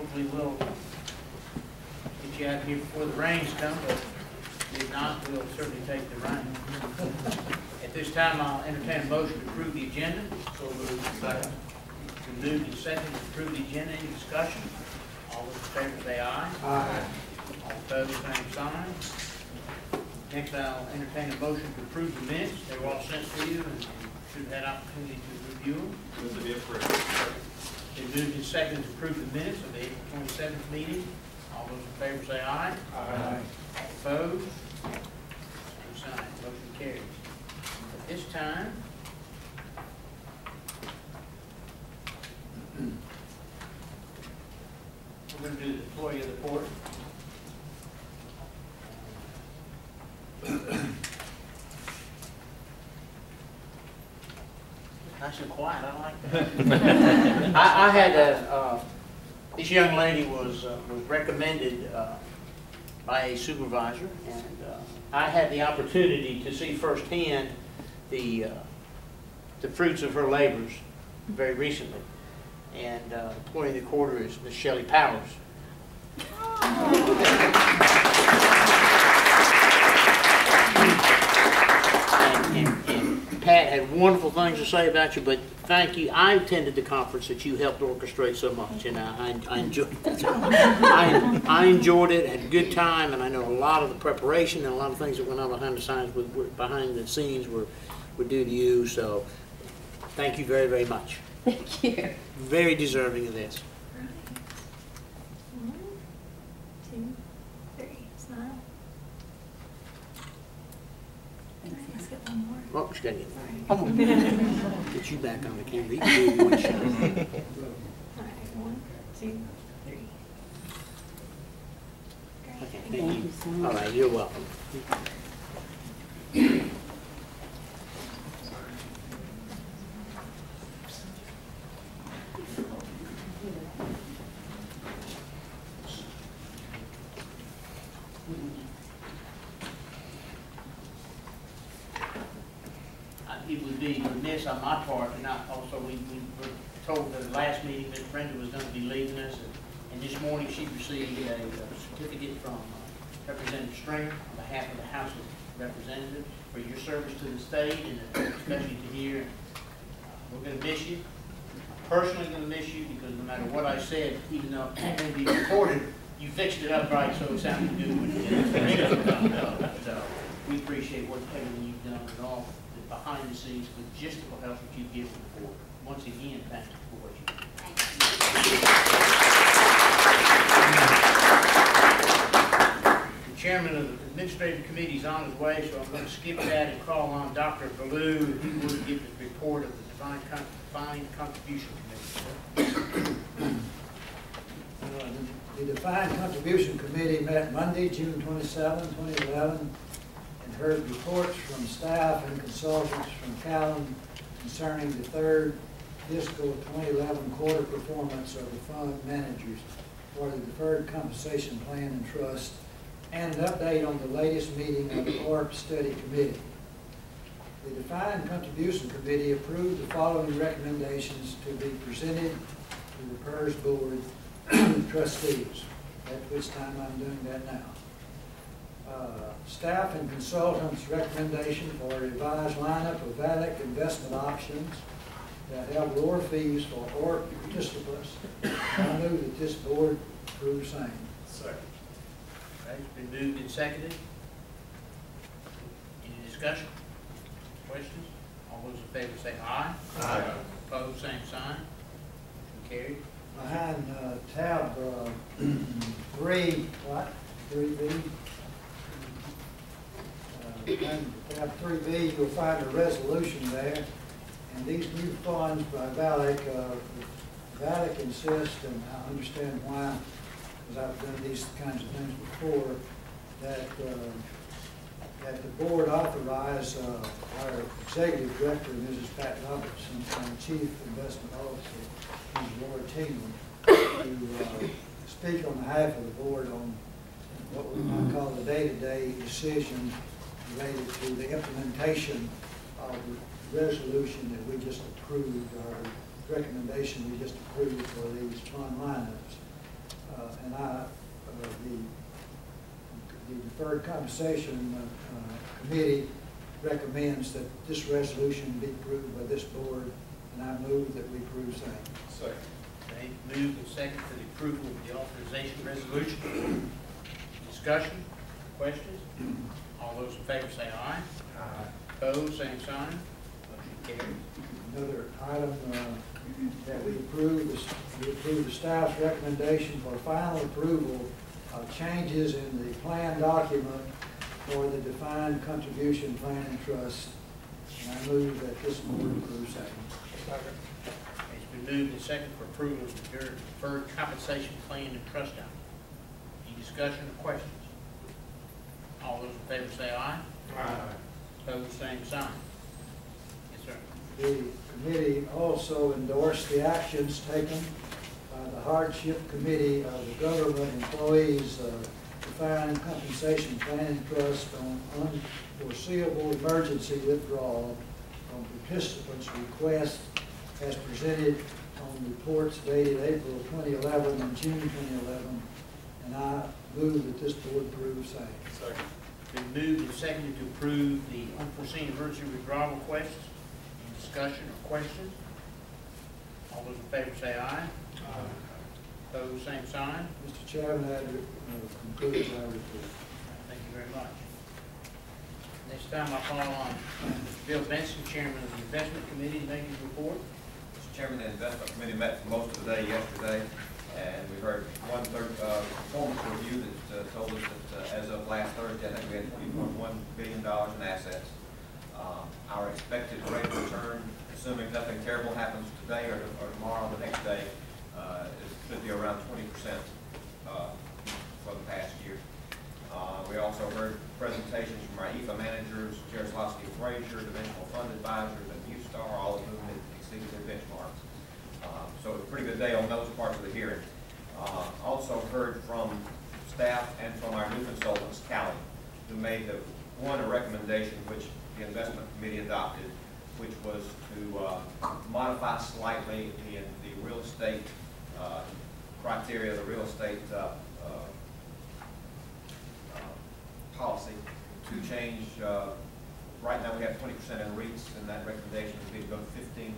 hopefully we'll get you out here before the rains come, but if not, we'll certainly take the rain. At this time, I'll entertain a motion to approve the agenda. So moved. Second. Been moved and seconded to approve the agenda. Any discussion? All those in favor say aye. Aye. All opposed, same sign. Next, I'll entertain a motion to approve the minutes. They were all sent to you, and you should have had opportunity to review them. Move to be approved. Been moved and seconded to approve the minutes of the April 27th meeting. All those in favor say aye. Aye. All opposed? Same sign. Motion carries. At this time, we're going to do the employee report. Nice and quiet. I like that. I had this young lady was recommended by a supervisor, and I had the opportunity to see firsthand the fruits of her labors very recently. And employee of the quarter is Miss Shelley Powers. And Pat had wonderful things to say about you, but thank you. I attended the conference that you helped orchestrate so much, and I enjoyed it. I enjoyed it, had a good time, and I know a lot of the preparation and a lot of things that went on behind the scenes were due to you. So thank you very, very much. Thank you. Very deserving of this. One, two, three. Smile. Let's get one more. Oh, she's got to get get you back on the camera. You can do one shot. All right, 1, 2, 3. Great. Okay, thank you. So much. All right, you're welcome. It would be remiss on my part, and also we were told at the last meeting that Brenda was going to be leaving us, and this morning she received a certificate from Representative Stringer on behalf of the House of Representatives for your service to the state, and especially to here. We're going to miss you. I'm personally going to miss you because no matter what I said, even though it may be recorded, you fixed it up right so it sounded good when you did it. So we appreciate everything you've done and all behind the scenes logistical help that you give to the board. Once again, thank you for what you do. The chairman of the administrative committee is on his way, so I'm going to skip that and call on Dr. Ballou. He will give the report of the Defined Contribution Committee. The Defined Contribution Committee met Monday, June 27, 2011, and heard reports from staff and consultants from Callan concerning the third fiscal 2011 quarter performance of the fund managers for the Deferred Compensation Plan and Trust, and an update on the latest meeting of the ORP Study Committee. The Defined Contribution Committee approved the following recommendations to be presented to the PERS Board trustees, at which time I'm doing that now. Staff and consultants' recommendation for a revised lineup of VALIC investment options that have lower fees for ORP participants. I move that this board approve same. Second. Okay, it's been moved and seconded. Any discussion? Questions? All those in favor say aye. Aye. Opposed, same sign. Motion carried. Behind tab 3B, behind tab 3B, you'll find a resolution there. And these new funds by VALIC, VALIC insists, and I understand why, because I've done these kinds of things before, that the board authorize our executive director, Mrs. Pat Robertson, and chief investment officer, Mrs. Laura Tingler, to speak on behalf of the board on what we might call the day-to-day decision related to the implementation of the resolution that we just approved, or recommendation we just approved for these fund lineups. Deferred Compensation Committee recommends that this resolution be approved by this board, and I move that we approve same. Second. Okay, moved and second for the approval of the authorization resolution. Discussion, questions? All those in favor say aye. Aye. Opposed, same sign. Motion carries. Another item that we approve is we approve the staff's recommendation for final approval of changes in the plan document for the defined contribution plan and trust. And I move that this board approve same. Second. It's been moved and second for approval of the deferred compensation plan and trust document. Any discussion or questions? All those in favor say aye. Aye. Opposed, same sign. Yes, sir. The committee also endorsed the actions taken by the Hardship Committee of the Government Employees Defined Compensation Plan and Trust on unforeseeable emergency withdrawal from participants' request as presented on reports dated April 2011 and June 2011, and I move that this board approve same. Second. Been moved and seconded to approve the unforeseen emergency withdrawal requests. Any discussion or questions? All those in favor say aye. Aye. Opposed, same sign. Mr. Chairman, that concludes my report. Thank you very much. Next time I call on Mr. Bill Benson, Chairman of the Investment Committee, to make his report. Mr. Chairman, the investment committee met for most of the day yesterday, and we heard one performance review that told us that as of last Thursday, I think we had $20.1 billion in assets. Our expected rate of return, assuming nothing terrible happens today or tomorrow or the next day, could be around 20% for the past year. We also heard presentations from our EFA managers, Jarislowsky Frazier, Dimensional Fund Advisors, and Newstar, all of whom had exceeded their benchmarks. So it was a pretty good day on those parts of the hearing. Also heard from staff and from our new consultants, Callie, who made a recommendation which the investment committee adopted, which was to modify slightly the real estate criteria, the real estate policy to change. Right now we have 20% in REITs, and that recommendation would be to go to 15%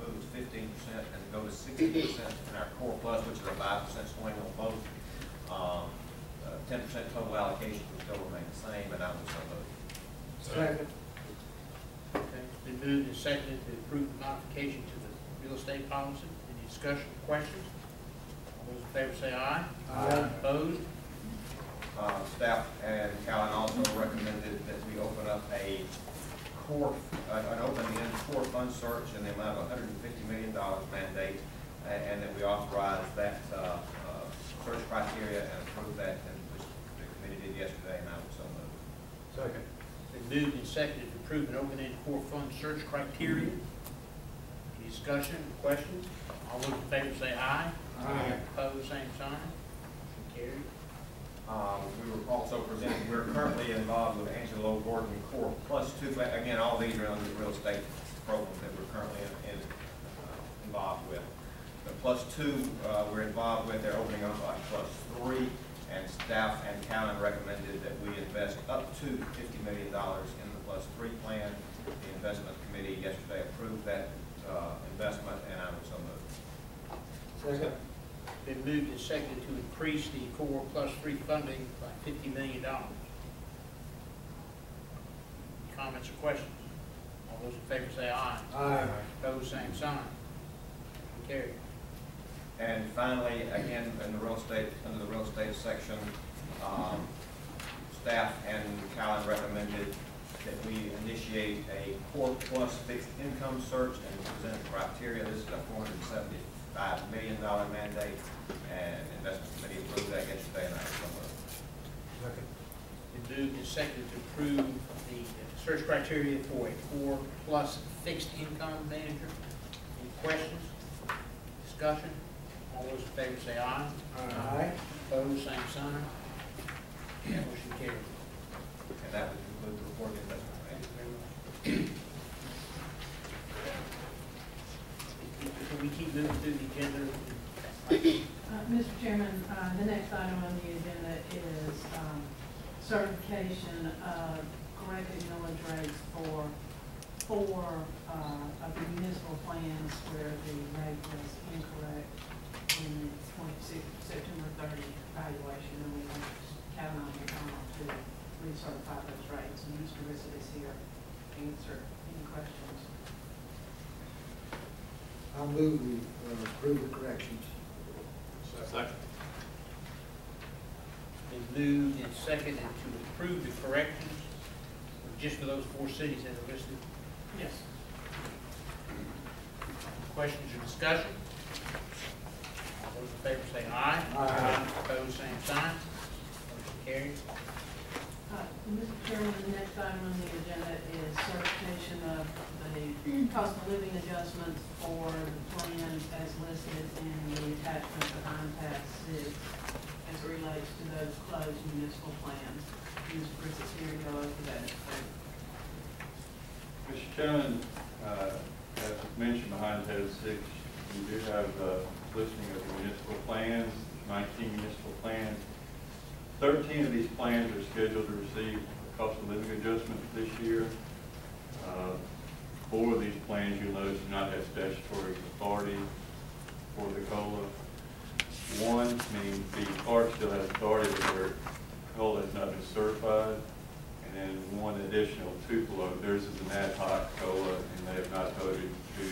and go to 60% in our core plus, which is a 5% swing on both. 10% total allocation would still remain the same, and I would so move. Second. Okay, it's been moved and seconded to approve the modification to the real estate policy. Any discussion or questions? All those in favor say aye. Aye. Opposed? Staff and Callan also recommended that we open up an open-end core fund search in the amount of $150 million mandate, and that we authorize that search criteria and approve that, and which the committee did yesterday, and I would so move. Second. Been moved and seconded to approve an open-end core fund search criteria. Any discussion or questions? All those in favor say aye. Aye. Opposed, same sign. Motion carried. We were also presenting, we're currently involved with Angelo Gordon Core Plus 2. Again, all these are under the real estate program that we're currently involved with. The Plus 2 we're involved with, they're opening up on Plus 3, and staff and Callan recommended that we invest up to $50 million in the Plus 3 plan. The investment committee yesterday approved that investment, and I would so move. Second. Been moved and seconded to increase the core plus 3 funding by $50 million. Comments or questions? All those in favor say aye. Aye. Opposed, same sign. Motion carried. And finally, again, in the real estate, under the real estate section, staff and Callan recommended that we initiate a core plus fixed income search and present criteria. This is a $475 million mandate, and investment committee approved that yesterday, and I was so moved. Second. Been moved and seconded to approve the search criteria for a core plus fixed income manager. Any questions? Discussion? All those in favor say aye. Aye. Opposed, same sign. Motion carried. And that would conclude the report of the investment Thank committee. you very much. Can we keep moving through the agenda? Mr. Chairman, the next item on the agenda is certification of corrected millage rates for four of the municipal plans where the rate was incorrect in the September 30 evaluation, and we want to count on the panel to recertify those rates. And Mr. Rissett is here to answer any questions. I'll move we approve the corrections. Second. Been moved and seconded to approve the corrections, just for those four cities that are listed. Yes. Questions or discussion? All those in favor say aye. Aye. Opposed, same sign. Motion carries. Mr. Chairman, the next item on the agenda is certification of the cost of living adjustments for the plans as listed in the attachment behind tab 6 as it relates to those closed municipal plans. Mr. Rissett's here to go over that. Mr. Chairman, as mentioned behind tab 6, you do have a listing of the municipal plans, 19 municipal plans. 13 of these plans are scheduled to receive a cost of living adjustment this year. 4 of these plans, you'll notice, do not have statutory authority for the COLA. 1, meaning the Clark still has authority, but their COLA has not been certified. And then 1 additional Tupelo, theirs is an ad hoc COLA, and they have not voted to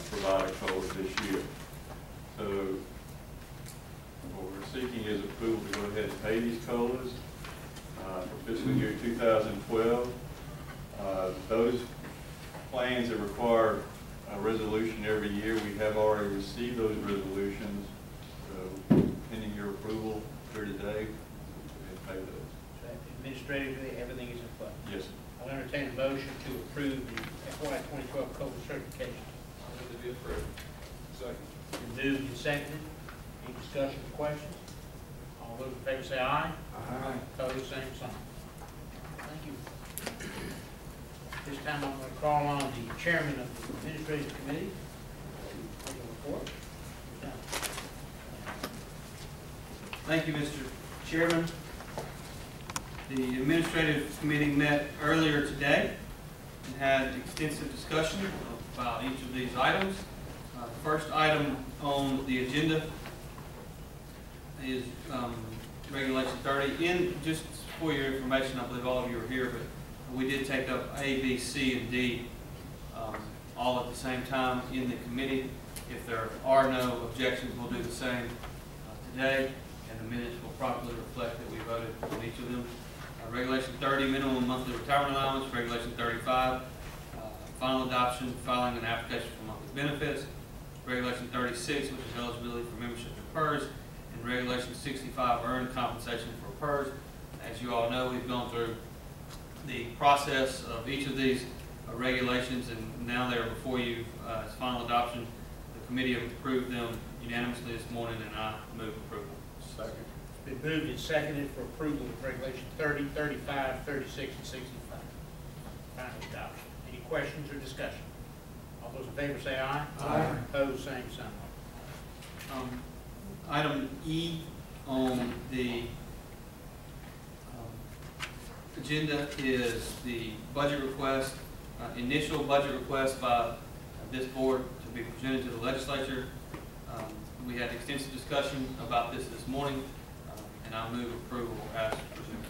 provide a COLA this year. So what we're seeking is approval to go ahead and pay these COLAs for fiscal year 2012. Those plans that require a resolution every year, we have already received those resolutions. So pending your approval here today, we'll pay those. So administratively, everything is in place. Yes, sir. I'll entertain a motion to approve the FY 2012 COLA certification. I'll move to be approved. Second. Been moved and seconded. Any discussion or questions? All those in favor say aye. Aye. Opposed, same sign. Thank you. This time I'm going to call on the chairman of the administrative committee. Make a report. Thank you, Mr. Chairman. The administrative committee met earlier today and had extensive discussion about each of these items. The first item on the agenda is Regulation 30. Just for your information, I believe all of you are here, but we did take up A, B, C, and D all at the same time in the committee. If there are no objections, we'll do the same today, and the minutes will properly reflect that we voted on each of them. Regulation 30, minimum monthly retirement allowance. Regulation 35, final adoption, filing an application for monthly benefits. Regulation 36, which is eligibility for membership to PERS, and Regulation 65, earned compensation for PERS. As you all know, we've gone through the process of each of these regulations, and now they're before you as final adoption. The committee approved them unanimously this morning, and I move approval. Second. It's been moved and seconded for approval of Regulation 30, 35, 36, and 65. Final adoption. Any questions or discussion? All those in favor say aye. Aye. Opposed, same sign. Item E on the agenda is the budget request, initial budget request by this board to be presented to the legislature. We had extensive discussion about this morning, and I move approval as presented.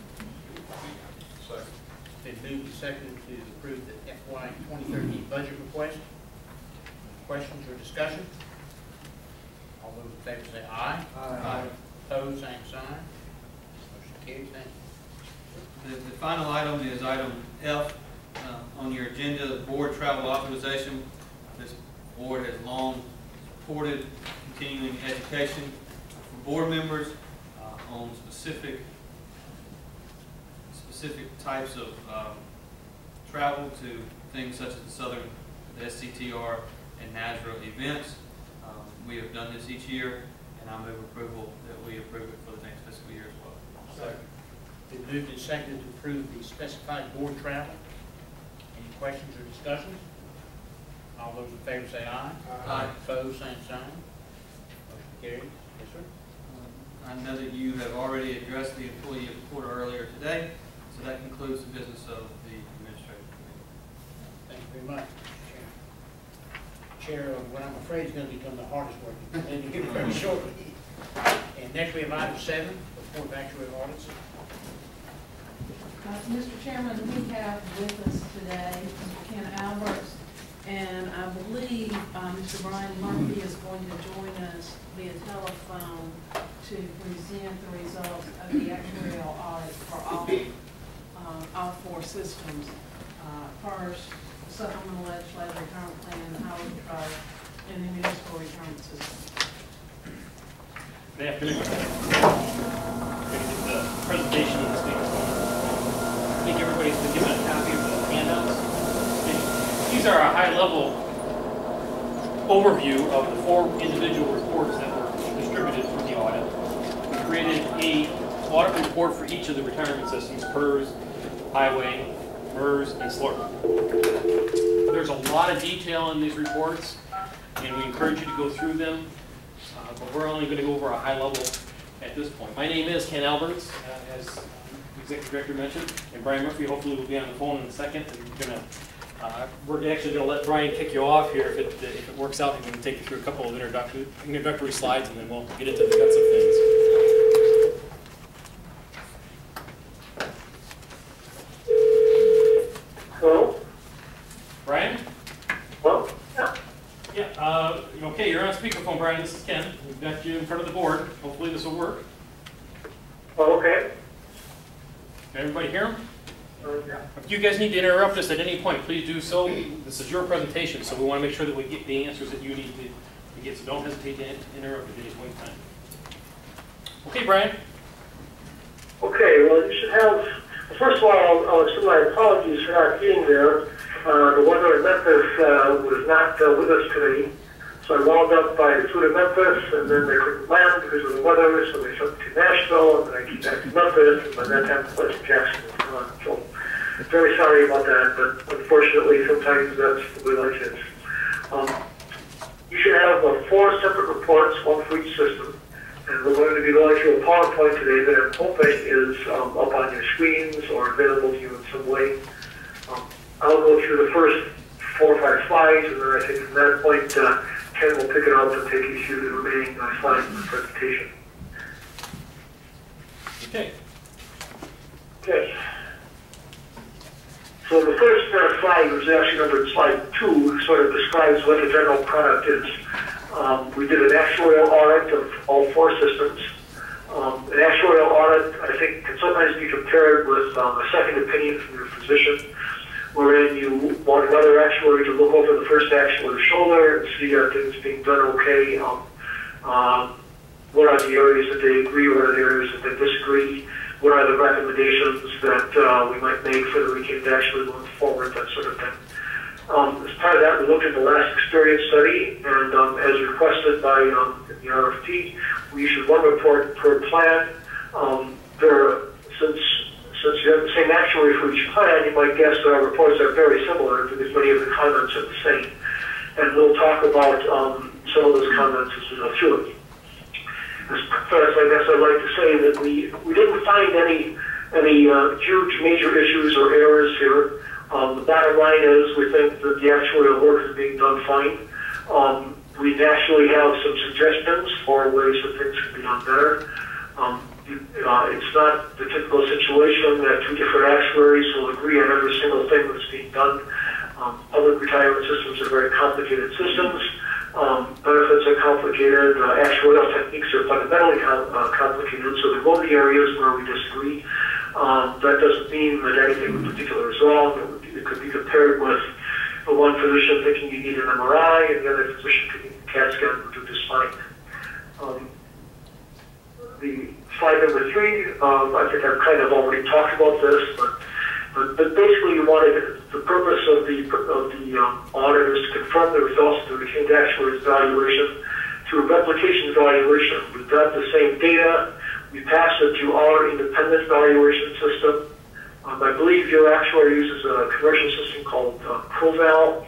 Second. It's been moved and seconded to approve the FY 2013 budget request. Questions or discussion? All those in favor say aye. Aye. Opposed, same sign. Motion carries. Thank you. The final item is item F on your agenda, the board travel authorization. This board has long supported continuing education for board members on specific types of travel to things such as the SCTR and NASRA events. We have done this each year, and I move approval that we approve it for the next fiscal year as well. Second. Been moved and seconded to approve the specified board travel. Any questions or discussions? All those in favor say aye. Aye. Opposed, same sign. Motion carries. Yes, sir. I know that you have already addressed the employee report earlier today, so that concludes the business of the administrative committee. Thank you very much, Chair. Chair, what I'm afraid is going to become the hardest working, and here very shortly. And next we have item 7, report of actuarial audits. Mr. Chairman, we have with us today Mr. Ken Alberts, and I believe Mr. Brian Murphy is going to join us via telephone to present the results of the actuarial audit for all 4 systems, PERS, supplemental legislative retirement plan, the highway patrol, and the municipal retirement system. Good afternoon. Going to get the presentation of this thing. I think everybody's been given a copy of the handouts. And these are a high-level overview of the 4 individual reports that were distributed from the audit. We created a audit report for each of the retirement systems, PERS, Highway, MERS, and SLRP. There's a lot of detail in these reports, and we encourage you to go through them, but we're only going to go over a high level at this point. My name is Ken Alberts, as Executive Director mentioned, and Brian Murphy hopefully will be on the phone in a second. And we're actually going to let Brian kick you off here. If it works out, he's going to take you through a couple of introductory slides, and then we'll get into the guts of things. Hello? Brian? Hello? Yeah. Okay, you're on speakerphone, Brian. This is Ken. We've got you in front of the board. Hopefully this will work. Oh, okay. Can everybody hear him? Yeah. If you guys need to interrupt us at any point, please do so. This is your presentation, so we want to make sure that we get the answers that you need to get, so don't hesitate to interrupt at any point in time. Okay, Brian? Okay, well, you should have, first of all, I'll extend my apologies for not being there. The weather in Memphis was not with us today, so I wound up by foot of Memphis, and then they couldn't land because of the weather, so they sent me to Nashville, and then I came back to Memphis, and by that time, West Jackson was gone. So I'm very sorry about that, but unfortunately, sometimes that's the way life is. You should have 4 separate reports, one for each system, and we're going to be going through a PowerPoint today that I'm hoping is up on your screens or available to you in some way. I'll go through the first 4 or 5 slides, and then I think from that point, Ken will pick it up and take you through the remaining slides of the presentation. Okay. Okay. So the first slide, which is actually numbered slide 2, sort of describes what the general product is. We did an actuarial audit of all 4 systems. An actuarial audit, I think, can sometimes be compared with a second opinion from your physician, wherein you want another actuary to look over the first actuary's shoulder and see are things being done okay. What are the areas that they agree, what are the areas that they disagree, what are the recommendations that we might make for the weekend actually going forward, that sort of thing. As part of that, we looked at the last experience study, and as requested by the RFP, we issued 1 report per plan. Since you have the same actuary for each plan, you might guess that our reports are very similar because many of the comments are the same. And we'll talk about some of those comments as we go through it. First, I guess I'd like to say that we didn't find any huge major issues or errors here. The bottom line is we think that the actuarial work is being done fine. We naturally have some suggestions for ways that things can be done better. It's not the typical situation that 2 different actuaries will agree on every single thing that's being done. Public retirement systems are very complicated systems. Benefits are complicated. Actuarial techniques are fundamentally complicated, so there will be areas where we disagree. That doesn't mean that anything in particular is wrong. It could be compared with the one physician thinking you need an MRI and the other physician thinking a CAT scan will do just fine. The slide number 3, I think I've kind of already talked about this, but basically you wanted the purpose of the audit is to confirm the results of the retained actuary's evaluation through a replication evaluation. We've got the same data. We passed it to our independent evaluation system. I believe your actuary uses a commercial system called ProVal.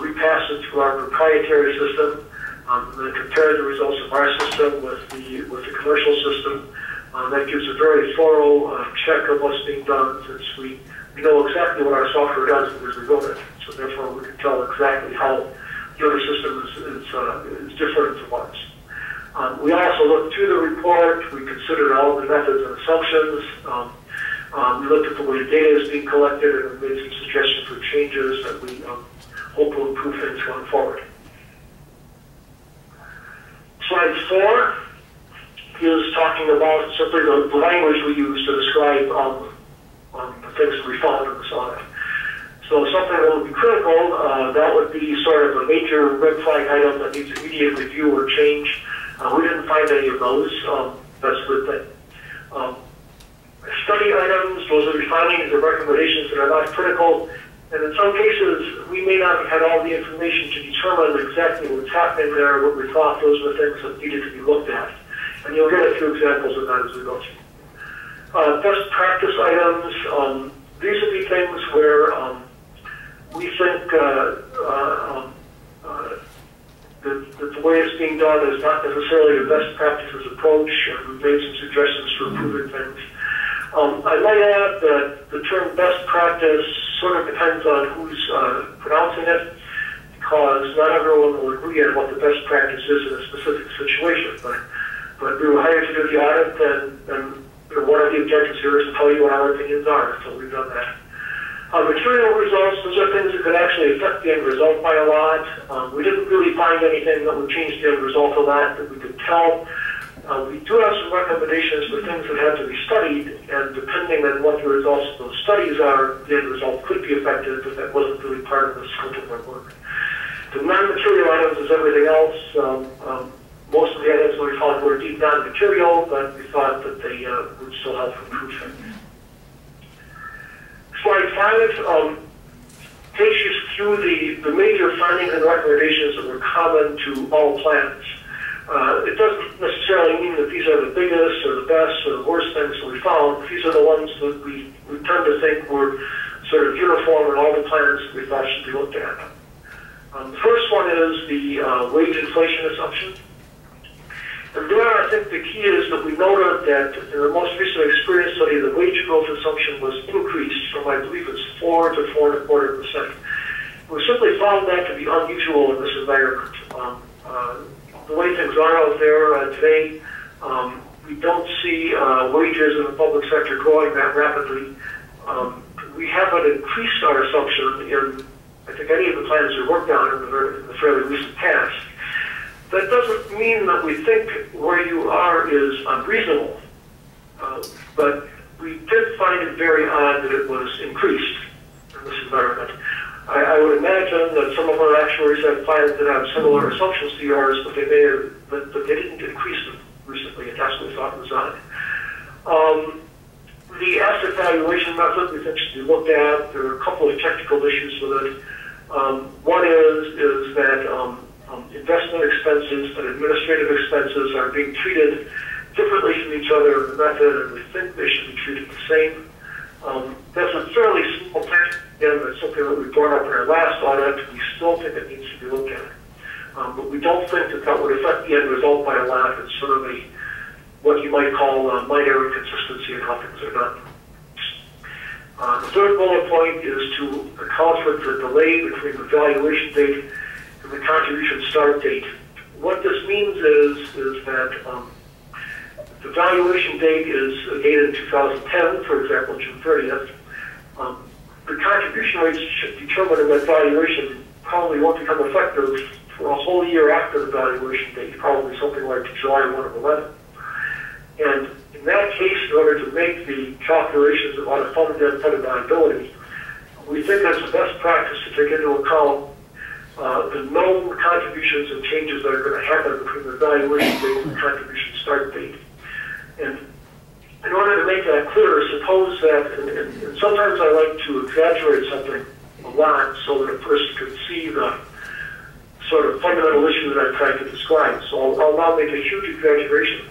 We passed it to our proprietary system. and then compare the results of our system with the commercial system. That gives a very thorough check of what's being done, since we know exactly what our software does because we wrote it. So therefore, we can tell exactly how the other system is different from ours. We also looked through the report. We considered all the methods and assumptions. We looked at the way data is being collected, and we made some suggestions for changes that we hope will improve things going forward. Slide 4 is talking about simply the language we use to describe the things that we found in this audit. So something that would be critical, that would be sort of a major red flag item that needs immediate review or change. We didn't find any of those. That's a good thing. Study items, those are the findings or recommendations that are not critical. And in some cases, we may not have had all the information to determine exactly what's happening there, what we thought those were things that needed to be looked at. And you'll get a few examples of that as we go through. Best practice items, these would be things where we think that the way it's being done is not necessarily the best practices approach, and we've made some suggestions for improving things. I might add that the term best practice sort of depends on who's pronouncing it, because not everyone will agree on what the best practice is in a specific situation. But we were hired to do the audit, and one of the objectives here is to tell you what our opinions are, so we've done that. Material results, those are things that could actually affect the end result by a lot. We didn't really find anything that would change the end result a lot that we could tell. We do have some recommendations for things that have to be studied, and depending on what the results of those studies are, the end result could be affected, but that wasn't really part of the scope of our work. The non-material items is everything else. Most of the items we found were deep non-material, but we thought that they would still help improve things. Slide 5 takes you through the major findings and recommendations that were common to all plans. It doesn't necessarily mean that these are the biggest or the best or the worst things that we found. These are the ones that we tend to think were sort of uniform in all the plans that we thought should be looked at. The first one is the wage inflation assumption. And there, I think the key is that we noted that in the most recent experience study, the wage growth assumption was increased from, I believe it's 4 to 4.25%. We simply found that to be unusual in this environment. The way things are out there today, we don't see wages in the public sector growing that rapidly. We haven't increased our assumption in, I think, any of the plans we worked on in the fairly recent past. That doesn't mean that we think where you are is unreasonable, but we did find it very odd that it was increased in this environment. I would imagine that some of our actuaries have plans that have similar assumptions to yours, but they didn't increase them recently, and that's what we thought was odd. The asset valuation method we think should be looked at. There are a couple of technical issues with it. One is that investment expenses and administrative expenses are being treated differently from each other in the method, and we think they should be treated the same. That's a fairly simple technical. Again, that's something that we brought up in our last audit. We still think it needs to be looked at. But we don't think that that would affect the end result by a lot. It's sort of what you might call a minor inconsistency in how things are done. The third bullet point is to account for the delay between the valuation date and the contribution start date. What this means is that the valuation date is dated in 2010, for example, June 30th. The contribution rates determined in that valuation probably won't become effective for a whole year after the valuation date, probably something like July 1 of 11. And in that case, in order to make the calculations of how to fund debt funded liability, we think that's the best practice to take into account the known contributions and changes that are going to happen between the valuation date and the contribution start date. And in order to make that clearer, suppose that, and sometimes I like to exaggerate something a lot so that a person can see the sort of fundamental issue that I'm trying to describe. So I'll now make a huge exaggeration,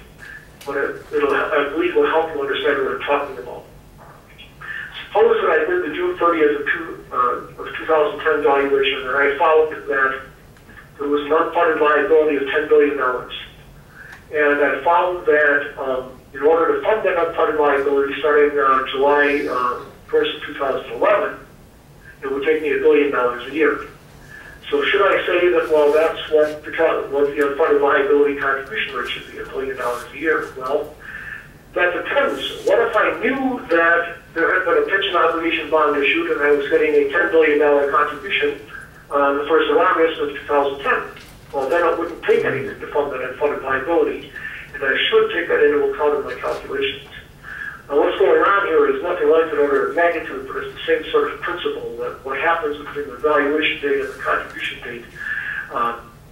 but I believe will help you understand what I'm talking about. Suppose that I did the June 30th of 2010 valuation, and I found that there was an unfunded liability of $10 billion. And I found that in order to fund that unfunded liability starting July 1st of 2011, it would take me $1 billion a year. So should I say that, well, that's what the unfunded liability contribution rate should be, $1 billion a year? Well, that depends. What if I knew that there had been a pension obligation bond issued and I was getting a $10 billion contribution on the 1st of August of 2010? Well, then it wouldn't take anything to fund that unfunded liability, and I should take that into account in my calculations. Now, what's going on here is nothing like an order of magnitude, but it's the same sort of principle that what happens between the valuation date and the contribution date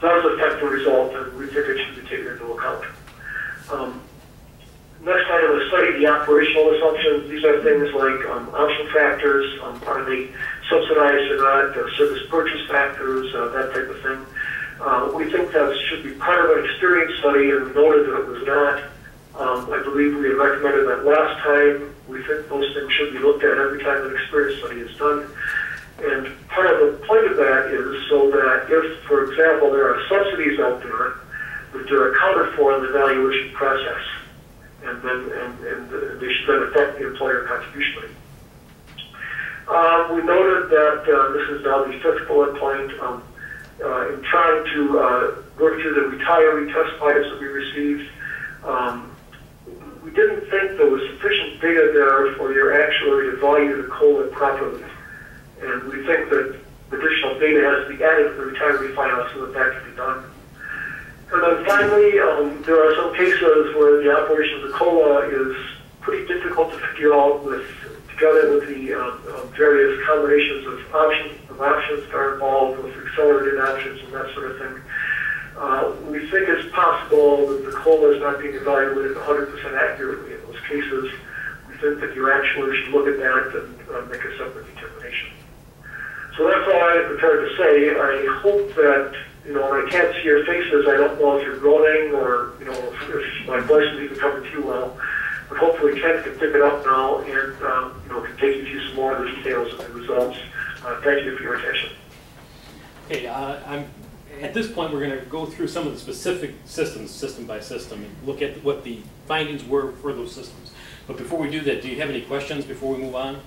does affect the result, and we think it should be taken into account. Next item is study the operational assumptions. These are things like option factors, are they subsidized or not, service purchase factors, that type of thing. We think that should be part of an experience study, and we noted that it was not. I believe we had recommended that last time. We think those things should be looked at every time an experience study is done. And part of the point of that is so that if, for example, there are subsidies out there, that they're accounted for in the valuation process, and they should then affect the employer contribution rate. We noted that this is now the 5th bullet point. In trying to work through the retiree test items that we received, we didn't think there was sufficient data there for your actuary to value the COLA properly. And we think that additional data has to be added to the retiree file so that that can be done. And then finally, there are some cases where the operation of the COLA is pretty difficult to figure out together with the various combinations of options that are involved with accelerated options and that sort of thing. We think it's possible that the COLA is not being evaluated 100% accurately in those cases. We think that you actually should look at that and make a separate determination. So that's all I am prepared to say. I hope that, and I can't see your faces, I don't know if you're groaning or, if my voice is even coming too well. But hopefully Ken can pick it up now and, can take you through some more of the details of the results. Thank you for your attention. Okay, at this point, we're going to go through some of the specific systems, system by system, and look at what the findings were for those systems. But before we do that, do you have any questions before we move on?